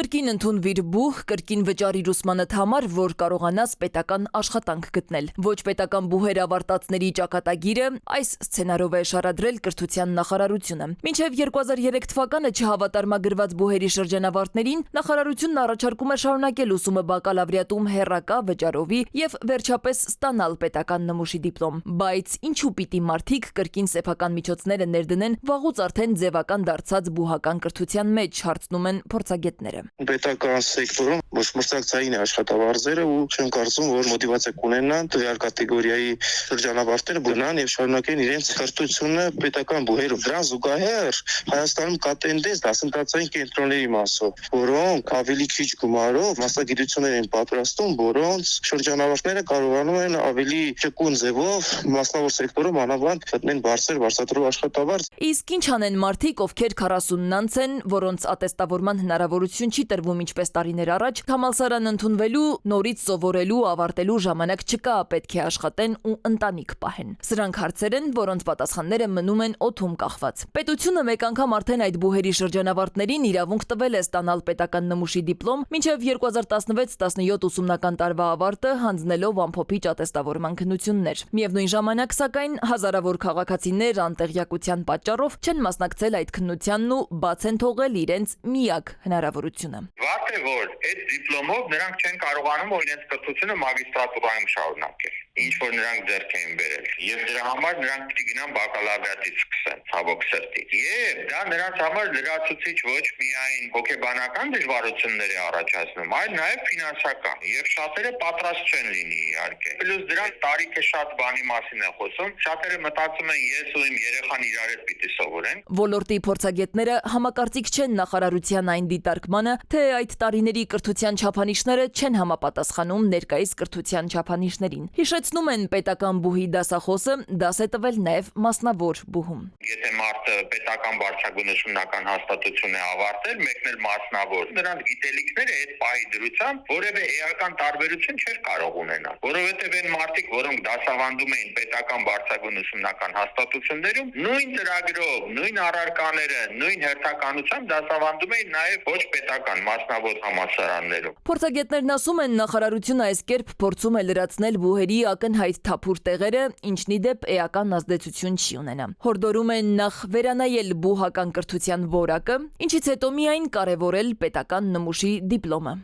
Կրկին ընդունվիր բուհ, կրկին վճարիր ուսմանդ համար, որ կարողանաս պետական աշխատանք գտնել։ Ոչ պետական բուհեր ավարտածների ճակատագիրը այս սցենարով է շարադրել կրթության նախարարությունը։ Մինչև 2003 թվականը չհավատարմագրված բուհերի շրջանավարտներին նախարարությունն առաջարկում է շարունակել ուսումը բակալավրիատում հեռակա վճարովի եւ վերջապես ստանալ պետական նմուշի դիպլոմ։ Բայց ինչու պիտի մարդիկ կրկին սեփական միջոցները ներդնեն վաղուց արդեն ձևական դարձած բուհական կրթության մեջ, հարցնում են փորձագետները։ Պետական սեկտորում ոչ մրցակցային է աշխատավարձերը ու չեմ կարծում, որ մոտիվացիա կունենան տվյալ կատեգորիայի շրջանավարտները գնան եւ շարունակեն իրենց կրթությունը պետական բուհերում։ Դրան զուգահեռ Հայաստանում կա տենդենս դասընթացային կենտրոնների մասով, որոնք ավելի քիչ գումարով մասնագիտություններ են պատրաստում, որոնց շրջանավարտները կարողանում են ավելի ճկուն ձևով մասնավոր սեկտորում անավանդ գտնեն բարձրաթվով աշխատավարձ։ Իսկ ինչ անեն մարդիկ, ովքեր 40-ն անց են, որոնց ատեստավորման հնարավորություն չի տրվում ինչպես տարիներ առաջ, համալսարան ընդունվելու, նորից սովորելու, ավարտելու ժամանակ չկա, պետք է աշխատեն ու ընտանիք պահեն։ Սրանք հարցեր են, որոնց պատասխանները մնում են օդում կախված։ Պետությունը մեկ անգամ արդեն այդ բուհերի շրջանավարտներին իրավունք տվել է ստանալ պետական նմուշի դիպլոմ, մինչև 2016-17 ուսումնական տարվա ավարտը հանձնելով ամփոփիչ ատեստավորման քննություններ։ Միևնույն ժամանակ, սակայն, հազարավոր քաղաքացիներ անտեղյակության պատճառով չեն մասնակցել այդ քննությանն ու բաց են թողել իրենց միակ հնարավորությունը։ Վատ է, որ այդ դիպլոմով նրանք չեն կարողանում իրենց կրթությունը մագիստրատուրայում շարունակել, ինչ որ նրանք ձեռք էին բերել, եւ դրա համար նրանք պիտի գնան բակալավրիատից սկսեն, ցավոք սրտի։ Եվ դա նրանց համար լրացուցիչ ոչ միայն հոգեբանական դժվարություններ է առաջացնում, այլ նաեւ ֆինանսական, եւ շատերը պատրաստ չեն լինի իհարկե։ Պլյուս դրանք տարիքը շատ բանի մասին է խոսում, շատերը մտածում են ես ու իմ երեխան իրար հետ պիտի սովորեն։ Ոլորտի փորձագետները համակարծիք չեն նախարարության այն դիտարկմանը, թե այդ տարիների կրթության չափանիշները չեն համապատասխանում ներկայիս կրթության չափանիշներին։ Հիշեցնում են պետական բուհի դասախոսը, դաս է տվել նաև մասնավոր բուհում։ Եթե մարդը պետական բարձրագույն ուսումնական հաստատություն է ավարտել, մեկն էլ մասնավոր, նրանց գիտելիքները այդ պահի դրությամբ որևէ էական տարբերություն չէր կարող ունենալ, որովհետև այն մարդիկ, որոնք դասավանդում էին պետական բարձրագույն ուսումնական հաստատություններում, նույն ծրագրով, նույն առարկաները, նույն հերթականությամբ դասավանդում էին նաև ոչ պետական մասնավոր համալսարաններում։ Փորձագետներն ասում են, նախարարությունը այս կերպ փորձում է լրացնել բուհերի ակնհայտ թափուր տեղերը, ինչն ի դեպ էական ազդեցություն չի ունենա։ Հորդորում են նախ վերանայել բուհական կրթության որակը, ինչից հետո միայն կարևորել պետական նմուշի դիպլոմը։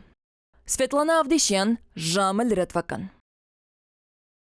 Սվետլանա Ավդիշյան, ժամը լրատվական։